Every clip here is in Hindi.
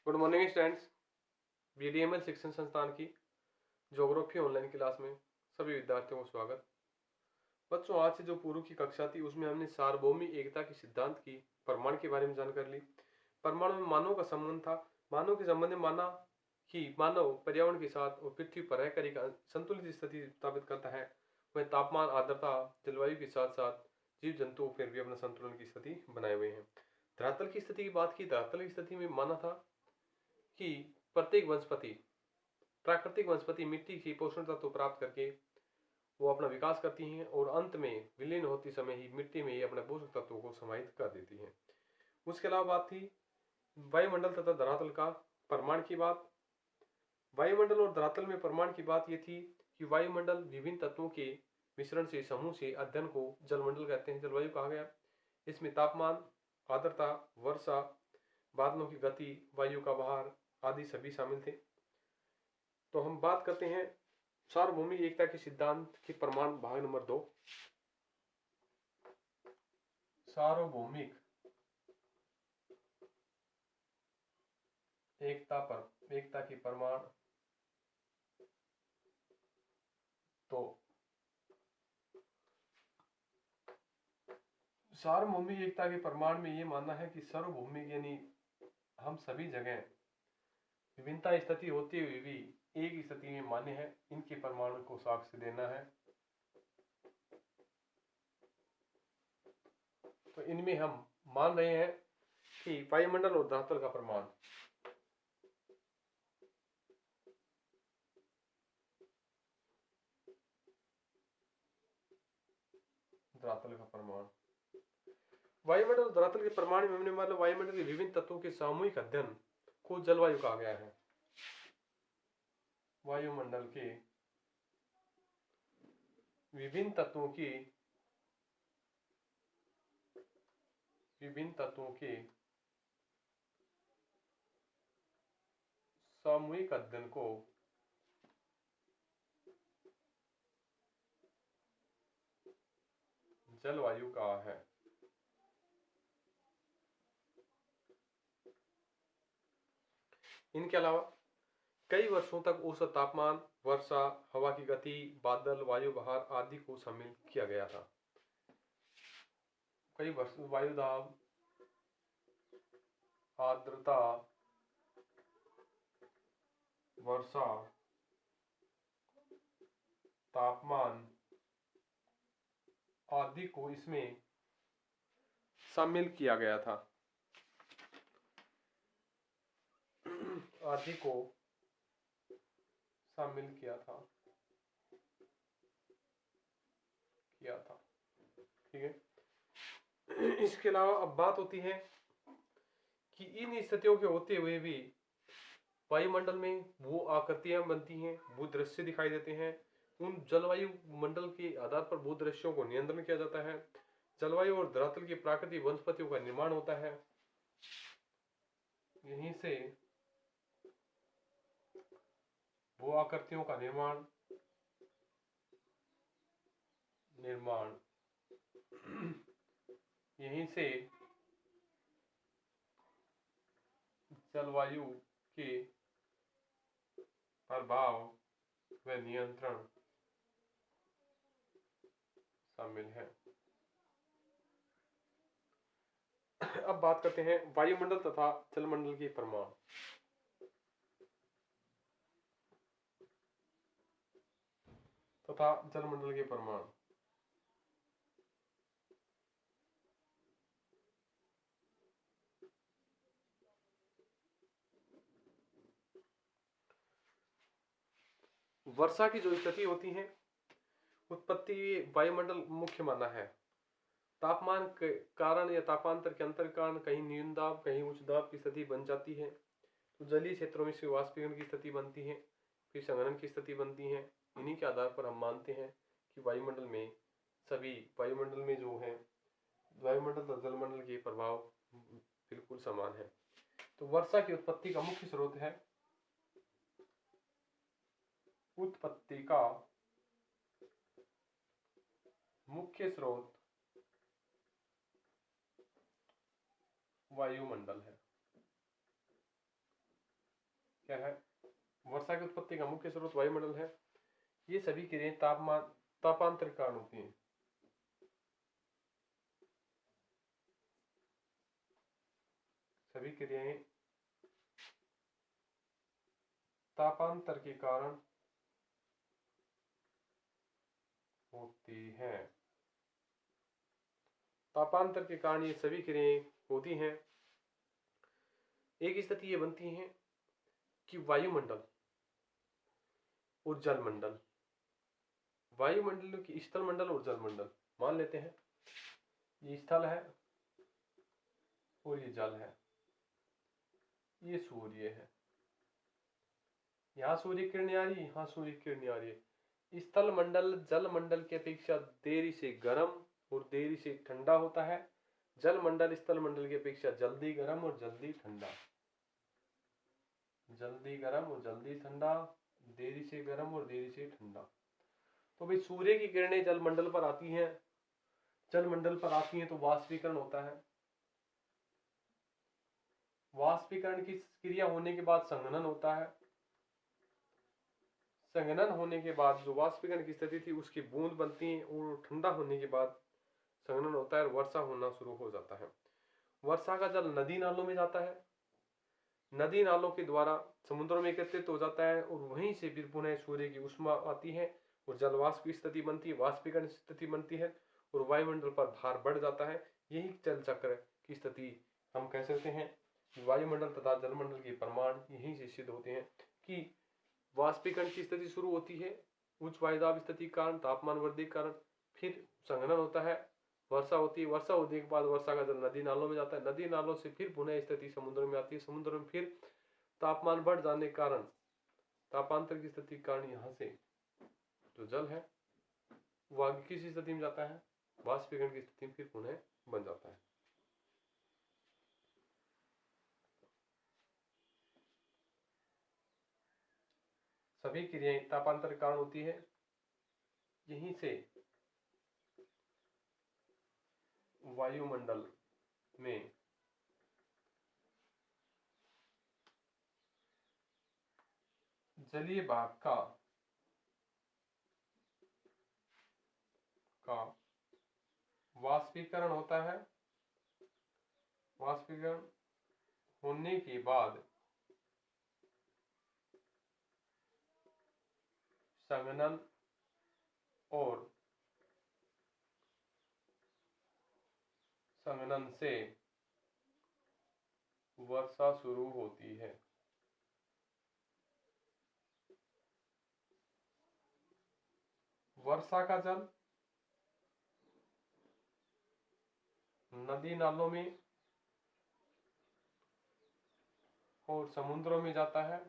Good morning students. बीडीएमएल शिक्षण संस्थान की ज्योग्राफी ऑनलाइन क्लास में सभी विद्यार्थियों को स्वागत। बच्चों, आज से जो पूर्व की कक्षा थी उसमें हमने सार्वभौमिक एकता के सिद्धांत की प्रमाण के बारे में जानकारी ली। परमाणु में मानव का संबंध था। मानव के संबंध में माना कि मानव पर्यावरण के साथ और पृथ्वी पर रहकर एक संतुलित स्थिति स्थापित करता है। वह तापमान, आर्द्रता, जलवायु के साथ साथ जीव जंतु फिर भी अपना संतुलन की स्थिति बनाए हुए हैं। धरातल की स्थिति की बात की। धरातल की स्थिति में माना था कि प्रत्येक वनस्पति, प्राकृतिक वनस्पति मिट्टी की पोषण तत्व प्राप्त करके वो अपना विकास करती हैं और अंत में विलीन होते समय ही मिट्टी में ये अपने पोषक तत्वों को समाहित कर देती हैं। उसके अलावा बात थी वायुमंडल तथा धरातल का प्रमाण की बात। वायुमंडल और धरातल में प्रमाण की बात ये थी कि वायुमंडल विभिन्न तत्वों के मिश्रण से समूह से अध्ययन को जलमंडल कहते हैं, जलवायु कहा गया। इसमें तापमान, आर्द्रता, वर्षा, बादलों की गति, वायु का बहार आदि सभी शामिल थे। तो हम बात करते हैं सार्वभौमिक एकता के सिद्धांत के प्रमाण, भाग नंबर 2। सार्वभौमिक एकता के प्रमाण। तो सार्वभौमिक एकता के प्रमाण में ये मानना है कि सार्वभौमिक यानी हम सभी जगह विभिन्नता स्थिति होते हुए भी एक स्थिति में मान्य है, इनके प्रमाण को साक्ष्य देना है। तो इनमें हम मान रहे हैं कि वायुमंडल और धरातल का प्रमाण, धरातल का प्रमाण, वायुमंडल और धरातल के प्रमाण में हमने मान लो वायुमंडल के विभिन्न तत्वों के सामूहिक अध्ययन को जलवायु कहा गया है। वायुमंडल के विभिन्न तत्वों के सामूहिक अध्ययन को जलवायु कहा है। इनके अलावा कई वर्षों तक औसत तापमान, वर्षा, हवा की गति, बादल, वायु बहार आदि को शामिल किया गया था। कई वर्ष वायु दाब, आर्द्रता, वर्षा, तापमान आदि को इसमें शामिल किया गया था। आदि को शामिल किया था। ठीक है। इसके अलावा अब बात होती है कि इन स्थितियों के होते हुए भी वायुमंडल में वो आकृतियां बनती हैं, वो दृश्य दिखाई देते हैं। उन जलवायु मंडल के आधार पर वो दृश्यों को नियंत्रण किया जाता है। जलवायु और धरातल की प्राकृतिक वनस्पतियों का निर्माण होता है। यहीं से वो आकृतियों का निर्माण यहीं से जलवायु के प्रभाव व नियंत्रण शामिल है। अब बात करते हैं वायुमंडल तथा जलमंडल के प्रमाण। जलमंडल के प्रमाण। वर्षा की जो स्थिति होती है, उत्पत्ति वायुमंडल मुख्य माना है। तापमान के कारण या तापांतर के अंतर के कारण कहीं न्यून दाब, कहीं उच्च दाब की स्थिति बन जाती है। तो जलीय क्षेत्रों में वाष्पीकरण की स्थिति बनती है, फिर संघनन की स्थिति बनती है। इन्हीं के आधार पर हम मानते हैं कि वायुमंडल में जो है वायुमंडल तथा जलमंडल के प्रभाव बिल्कुल समान है। तो वर्षा की उत्पत्ति का मुख्य स्रोत है वायुमंडल है। क्या है, वर्षा की उत्पत्ति का मुख्य स्रोत वायुमंडल है। ये सभी क्रियाएं तापांतर के कारण होती हैं। सभी क्रियाएं तापांतर के कारण होती हैं। तापांतर के कारण ये सभी क्रियाएं होती हैं। एक स्थिति ये बनती है कि वायुमंडल और जलमंडल, वायुमंडल की स्थल मंडल और जलमंडल, मान लेते हैं ये स्थल है और ये जल है, ये सूर्य है, यहाँ सूर्य किरणें आ रही है, यहाँ सूर्य किरणें आ रही है। स्थल मंडल जल मंडल की अपेक्षा देरी से गर्म और देरी से ठंडा होता है। जल मंडल स्थल मंडल की अपेक्षा जल्दी गर्म और जल्दी ठंडा, जल्दी गर्म और जल्दी ठंडा, देरी से गर्म और देरी से ठंडा। तो भाई सूर्य की किरणें जल मंडल पर आती हैं, जल मंडल पर आती हैं तो वाष्पीकरण होता है। वाष्पीकरण की क्रिया होने के बाद संघनन होता है। संघनन होने के बाद जो वाष्पीकरण की स्थिति थी उसकी बूंद बनती है और ठंडा होने के बाद संघनन होता है और वर्षा होना शुरू हो जाता है। वर्षा का जल नदी नालों में जाता है, नदी नालों के द्वारा समुद्रों में एकत्रित हो जाता है और वहीं से फिर पुनः सूर्य की ऊष्मा आती है और जलवाष्प की स्थिति बनती है, वाष्पीकरण स्थिति बनती है और वायुमंडल पर भार बढ़ जाता है। यही जल चक्र की स्थिति हम कह सकते हैं। वायुमंडल तथा जलमंडल के प्रमाण यहीं से सिद्ध होते हैं कि वाष्पीकरण की स्थिति शुरू होती है उच्च वायुदाब स्थिति के कारण, तापमान वृद्धि के कारण, फिर संघनन होता है, वर्षा होती है, वर्षा होने के बाद वर्षा का जल नदी नालों में जाता है, नदी नालों से फिर पुनः स्थिति समुद्र में आती है, समुद्र में फिर तापमान बढ़ जाने के कारण, तापांतर की स्थिति के कारण यहाँ से जो जल है वो आगे किस स्थिति में जाता है, वाष्पीकरण की स्थिति में फिर पुनः बन जाता है। सभी क्रियाएं तापांतर के कारण होती है। यहीं से वायुमंडल में जलीय भाग का वाष्पीकरण होता है। वाष्पीकरण होने के बाद संघनन और संघनन से वर्षा शुरू होती है। वर्षा का जल नदी नालों में और समुद्रों में जाता है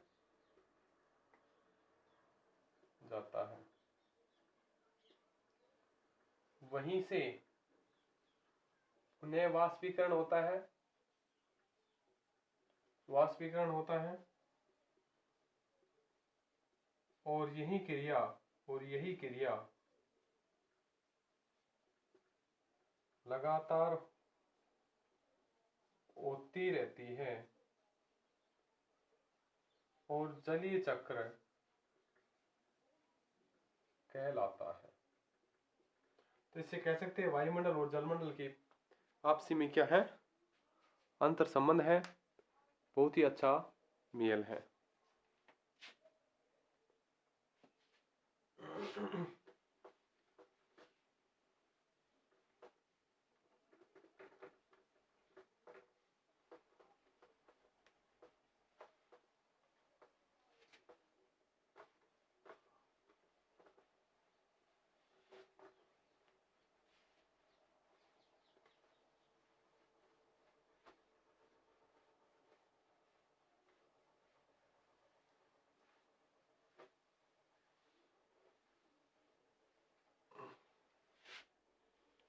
वहीं से पुनः वाष्पीकरण होता है, वाष्पीकरण होता है और यही क्रिया लगातार होती रहती है और जलीय चक्र कहलाता है। तो इससे कह सकते हैं वायुमंडल और जलमंडल की आपसी में क्या है, अंतर संबंध है, बहुत ही अच्छा मेल है।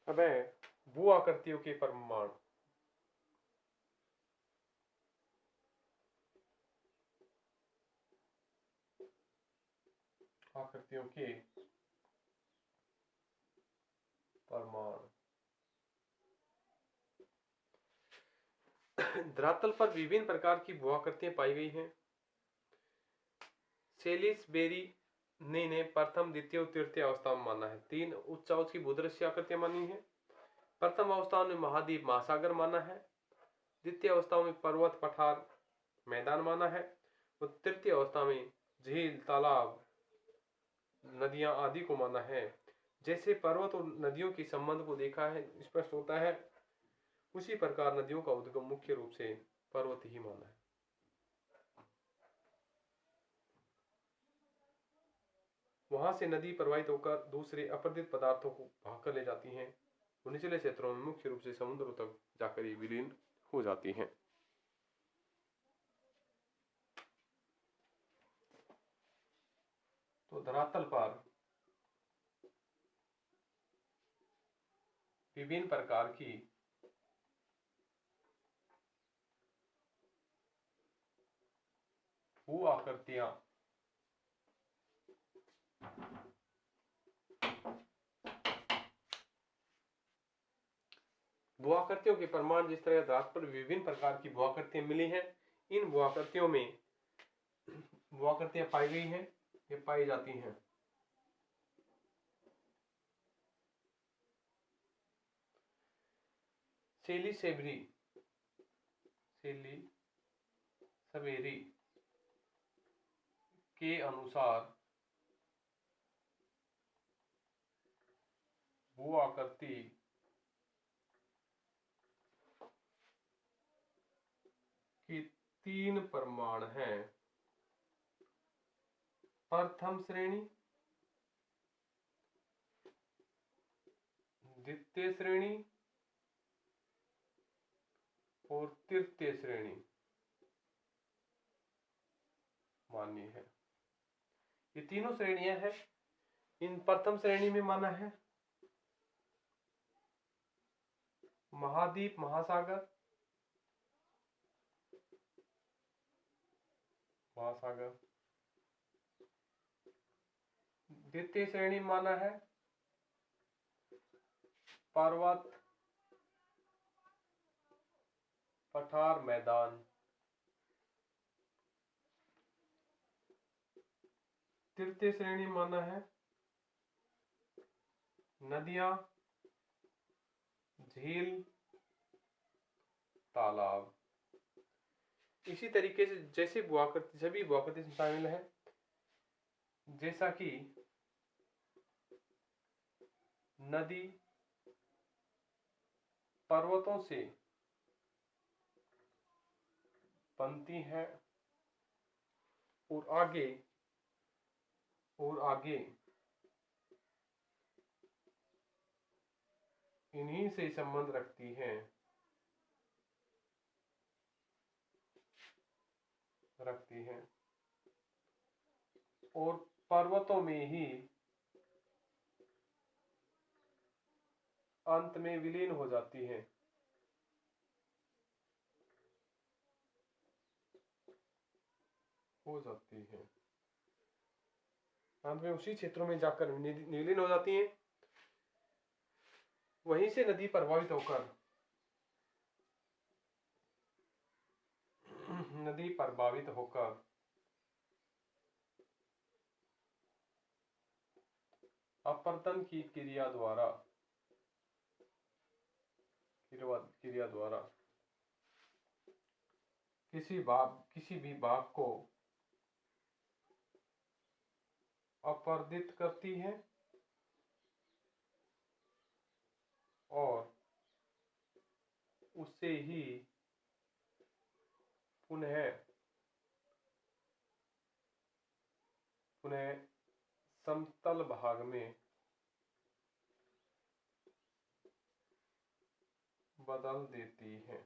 अब भू आकृतियों के प्रमाण। आकृतियों के प्रमाण। धरातल पर विभिन्न प्रकार की भू आकृतियां पाई गई हैं। सेलिसबेरी ने प्रथम द्वितीय और तृतीय अवस्था में माना है। 3 उच्च की भूदृश्य आकृतियां मानी है। प्रथम अवस्था में महाद्वीप महासागर माना है। द्वितीय अवस्था में पर्वत पठार मैदान माना है और तृतीय अवस्था में झील तालाब नदियां आदि को माना है। जैसे पर्वत और नदियों के संबंध को देखा है स्पष्ट होता है, उसी प्रकार नदियों का उद्गम मुख्य रूप से पर्वत ही माना है। वहां से नदी प्रवाहित होकर दूसरे अपरदित पदार्थों को भागकर ले जाती हैं। निचले क्षेत्रों में मुख्य रूप से समुद्रों तक जाकर ये विलीन हो जाती हैं। तो धरातल पर विभिन्न प्रकार की भू आकृतियां भू आकृतियों के प्रमाण जिस तरह धरातल पर विभिन्न प्रकार की भू आकृतियां मिली हैं, इन भू आकृतियों में भू आकृतियां पाई गई हैं, ये पाई जाती हैं। सेलिसबेरी के अनुसार भू आकृति की 3 प्रमाण हैं। प्रथम श्रेणी, द्वितीय श्रेणी और तृतीय श्रेणी मान्य है। ये तीनों श्रेणियां हैं। इन प्रथम श्रेणी में माना है महाद्वीप महासागर द्वितीय श्रेणी माना है पर्वत पठार मैदान। तृतीय श्रेणी माना है नदियां झील तालाब। इसी तरीके से जैसे सभी भू आकृति शामिल है, जैसा कि नदी पर्वतों से बनती है और आगे इन्हीं से संबंध रखती हैं और पर्वतों में ही अंत में विलीन हो जाती हैं। अंत में उसी क्षेत्रों में जाकर विलीन हो जाती हैं। वहीं से नदी प्रवाहित होकर अपरदन की क्रिया द्वारा किसी भी भाग को अपरदित करती है और उससे ही पुनः समतल भाग में बदल देती है।